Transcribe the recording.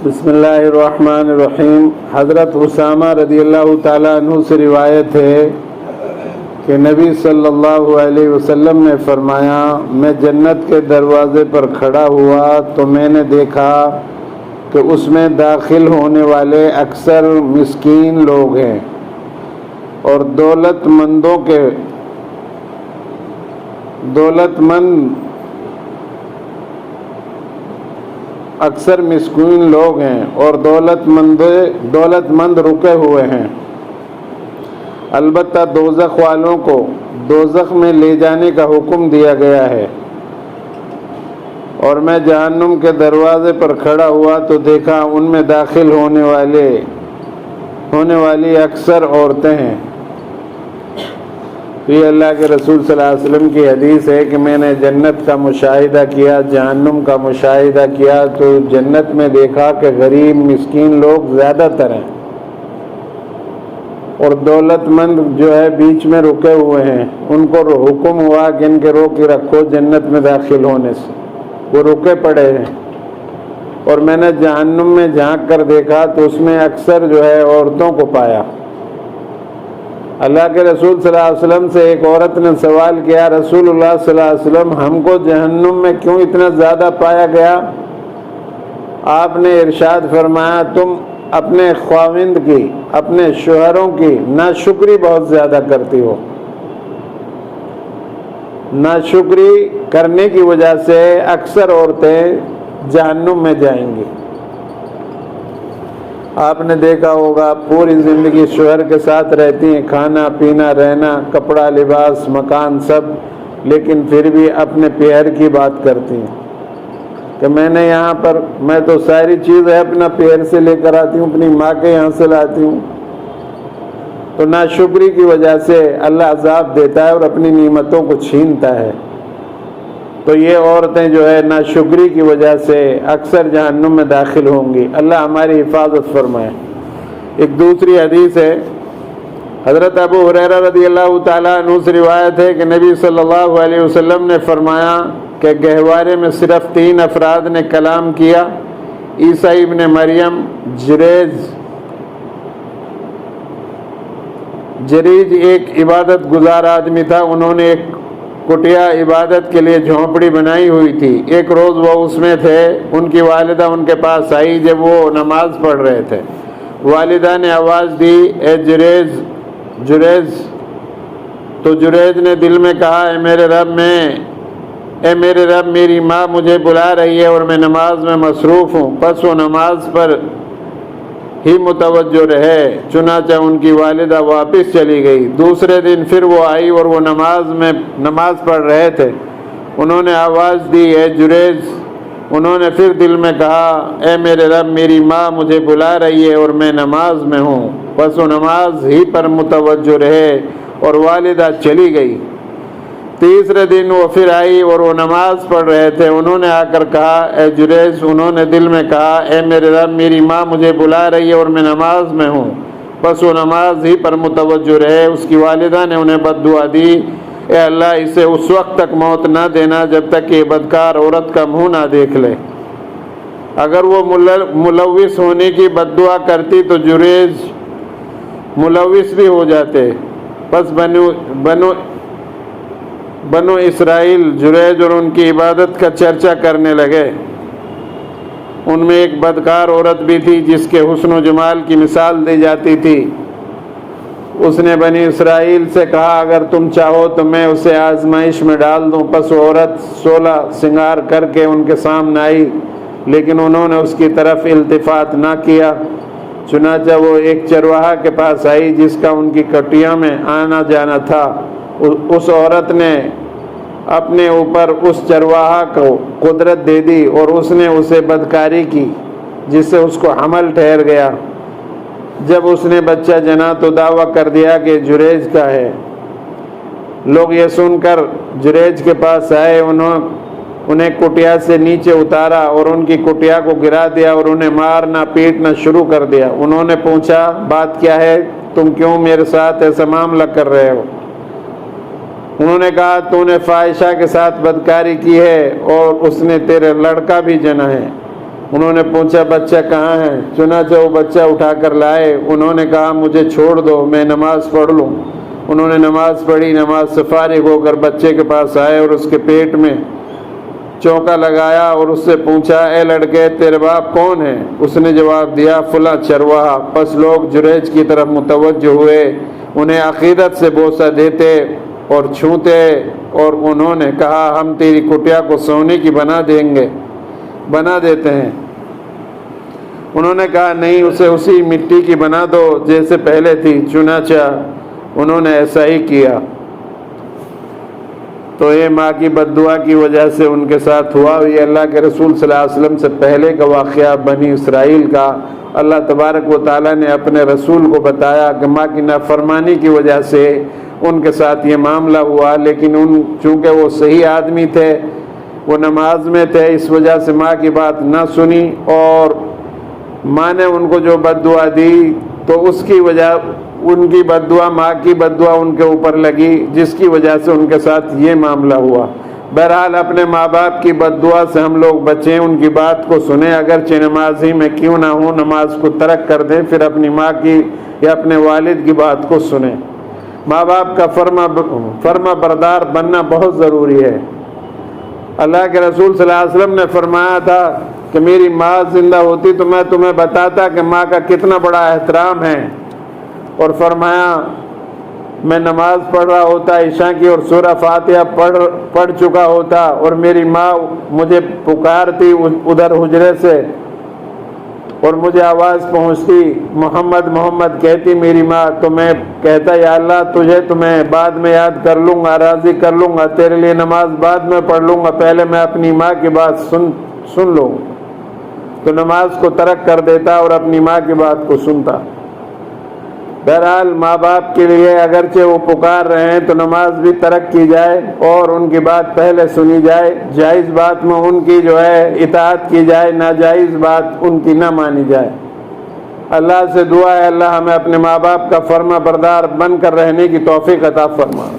بسم اللہ الرحمن الرحیم۔ حضرت اسامہ رضی اللہ تعالیٰ عنہ سے روایت ہے کہ نبی صلی اللہ علیہ وسلم نے فرمایا، میں جنت کے دروازے پر کھڑا ہوا تو میں نے دیکھا کہ اس میں داخل ہونے والے اکثر مسکین لوگ ہیں اور دولت مند اکثر مسکین لوگ ہیں اور دولت مند رکے ہوئے ہیں۔ البتہ دوزخ والوں کو دوزخ میں لے جانے کا حکم دیا گیا ہے۔ اور میں جہنم کے دروازے پر کھڑا ہوا تو دیکھا ان میں داخل ہونے والی اکثر عورتیں ہیں۔ یہ اللہ کے رسول صلی اللہ علیہ وسلم کی حدیث ہے کہ میں نے جنت کا مشاہدہ کیا، جہنم کا مشاہدہ کیا، تو جنت میں دیکھا کہ غریب مسکین لوگ زیادہ تر ہیں اور دولت مند جو ہے بیچ میں رکے ہوئے ہیں۔ ان کو حکم ہوا کہ ان کے روک کے رکھو جنت میں داخل ہونے سے، وہ رکے پڑے ہیں۔ اور میں نے جہنم میں جھانک کر دیکھا تو اس میں اکثر جو ہے عورتوں کو پایا۔ اللہ کے رسول صلی اللہ علیہ وسلم سے ایک عورت نے سوال کیا، رسول اللہ صلی اللہ علیہ وسلم ہم کو جہنم میں کیوں اتنا زیادہ پایا گیا؟ آپ نے ارشاد فرمایا، تم اپنے خاوند کی، اپنے شوہروں کی ناشکری بہت زیادہ کرتی ہو۔ ناشکری کرنے کی وجہ سے اکثر عورتیں جہنم میں جائیں گی۔ آپ نے دیکھا ہوگا پوری زندگی شوہر کے ساتھ رہتی ہیں، کھانا پینا رہنا، کپڑا لباس مکان سب، لیکن پھر بھی اپنے پیار کی بات کرتی ہیں کہ میں تو ساری چیزیں اپنا پیار سے لے کر آتی ہوں، اپنی ماں کے یہاں سے لاتی ہوں۔ تو ناشکری کی وجہ سے اللہ عذاب دیتا ہے اور اپنی نعمتوں کو چھینتا ہے۔ تو یہ عورتیں جو ہے ناشکری کی وجہ سے اکثر جہنم میں داخل ہوں گی۔ اللہ ہماری حفاظت فرمائے۔ ایک دوسری حدیث ہے، حضرت ابو ہریرہ رضی اللہ تعالیٰ عنہ سے روایت ہے کہ نبی صلی اللہ علیہ وسلم نے فرمایا کہ گہوارے میں صرف 3 افراد نے کلام کیا، عیسیٰ ابن مریم، جریج ایک عبادت گزار آدمی تھا، انہوں نے ایک کٹیا عبادت کے لیے جھونپڑی بنائی ہوئی تھی۔ ایک روز وہ اس میں تھے، ان کی والدہ ان کے پاس آئی جب وہ نماز پڑھ رہے تھے۔ والدہ نے آواز دی، اے جریج۔ تو جریج نے دل میں کہا، اے میرے رب میری ماں مجھے بلا رہی ہے اور میں نماز میں مصروف ہوں۔ پس وہ نماز پر ہی متوجہ رہے، چنانچہ ان کی والدہ واپس چلی گئی۔ دوسرے دن پھر وہ آئی اور وہ نماز پڑھ رہے تھے۔ انہوں نے آواز دی، اے جریج۔ انہوں نے پھر دل میں کہا، اے میرے رب میری ماں مجھے بلا رہی ہے اور میں نماز میں ہوں۔ بس وہ نماز ہی پر متوجہ رہے اور والدہ چلی گئی۔ تیسرے دن وہ پھر آئی اور وہ نماز پڑھ رہے تھے۔ انہوں نے آ کر کہا، اے جریج۔ انہوں نے دل میں کہا، اے میرے رب میری ماں مجھے بلا رہی ہے اور میں نماز میں ہوں۔ بس وہ نماز ہی پر متوجہ رہے۔ اس کی والدہ نے انہیں بد دعا دی، اے اللہ اسے اس وقت تک موت نہ دینا جب تک کہ بدکار عورت کا منہ نہ دیکھ لے۔ اگر وہ ملوث ہونے کی بد دعا کرتی تو جریج ملوث بھی ہو جاتے۔ بس بنو اسرائیل جریج اور ان کی عبادت کا چرچا کرنے لگے۔ ان میں ایک بدکار عورت بھی تھی جس کے حسن و جمال کی مثال دی جاتی تھی۔ اس نے بنی اسرائیل سے کہا، اگر تم چاہو تو میں اسے آزمائش میں ڈال دوں۔ پس وہ عورت 16 سنگار کر کے ان کے سامنے آئی، لیکن انہوں نے اس کی طرف التفات نہ کیا۔ چنانچہ وہ ایک چرواہا کے پاس آئی جس کا ان کی کٹیا میں آنا جانا تھا۔ اس عورت نے اپنے اوپر اس چرواہا کو قدرت دے دی اور اس نے اسے بدکاری کی جس سے اس کو حمل ٹھہر گیا۔ جب اس نے بچہ جنا تو دعویٰ کر دیا کہ جریج کا ہے۔ لوگ یہ سن کر جریج کے پاس آئے، انہیں کٹیا سے نیچے اتارا اور ان کی کٹیا کو گرا دیا اور انہیں مارنا پیٹنا شروع کر دیا۔ انہوں نے پوچھا، بات کیا ہے؟ تم کیوں میرے ساتھ ایسا معاملہ کر رہے ہو؟ انہوں نے کہا، تو نے فاحشہ کے ساتھ بدکاری کی ہے اور اس نے تیرے لڑکا بھی جنا ہے۔ انہوں نے پوچھا بچہ کہاں ہے؟ چنانچہ وہ بچہ اٹھا کر لائے۔ انہوں نے کہا مجھے چھوڑ دو، میں نماز پڑھ لوں۔ انہوں نے نماز پڑھی، نماز سے فارغ ہو کر بچے کے پاس آئے اور اس کے پیٹ میں چونکا لگایا اور اس سے پوچھا اے لڑکے تیرے باپ کون ہے؟ اس نے جواب دیا فلاں چرواہا۔ پس لوگ جریج کی طرف متوجہ ہوئے، انہیں عقیدت سے بوسہ دیتے اور چھوتے، اور انہوں نے کہا ہم تیری کٹیا کو سونے کی بنا دیتے ہیں۔ انہوں نے کہا نہیں، اسے اسی مٹی کی بنا دو جیسے پہلے تھی۔ چنانچہ انہوں نے ایسا ہی کیا۔ تو یہ ماں کی بد دعا کی وجہ سے ان کے ساتھ ہوا۔ یہ اللہ کے رسول صلی اللہ علیہ وسلم سے پہلے کا واقعہ بنی اسرائیل کا اللہ تبارک و تعالیٰ نے اپنے رسول کو بتایا کہ ماں کی نافرمانی کی وجہ سے ان کے ساتھ یہ معاملہ ہوا، لیکن چونکہ وہ صحیح آدمی تھے، وہ نماز میں تھے، اس وجہ سے ماں کی بات نہ سنی اور ماں نے ان کو جو بد دعا دی تو اس کی وجہ ان کی بد دعا، ماں کی بد دعا ان کے اوپر لگی، جس کی وجہ سے ان کے ساتھ یہ معاملہ ہوا۔ بہرحال اپنے ماں باپ کی بد دعا سے ہم لوگ بچیں، ان کی بات کو سنیں، اگرچہ نماز ہی میں کیوں نہ ہوں، نماز کو ترک کر دیں، پھر اپنی ماں کی یا اپنے والد کی بات کو سنیں۔ ماں باپ کا فرما بردار بننا بہت ضروری ہے۔ اللہ کے رسول صلی اللہ علیہ وسلم نے فرمایا تھا کہ میری ماں زندہ ہوتی تو میں تمہیں بتاتا کہ ماں کا کتنا بڑا احترام ہے، اور فرمایا میں نماز پڑھ رہا ہوتا عشاء کی اور سورہ فاتحہ پڑھ چکا ہوتا اور میری ماں مجھے پکارتی ادھر حجرے سے اور مجھے آواز پہنچتی محمد محمد کہتی میری ماں، تو میں کہتا یا اللہ تجھے تو میں بعد میں یاد کر لوں گا، راضی کر لوں گا، تیرے لیے نماز بعد میں پڑھ لوں گا، پہلے میں اپنی ماں کی بات سن لوں۔ تو نماز کو ترک کر دیتا اور اپنی ماں کی بات کو سنتا۔ بہرحال ماں باپ کے لیے اگرچہ وہ پکار رہے ہیں تو نماز بھی ترک کی جائے اور ان کی بات پہلے سنی جائے، جائز بات میں ان کی اطاعت کی جائے، ناجائز بات ان کی نہ مانی جائے۔ اللہ سے دعا ہے اللہ ہمیں اپنے ماں باپ کا فرما بردار بن کر رہنے کی توفیق عطا فرمائے۔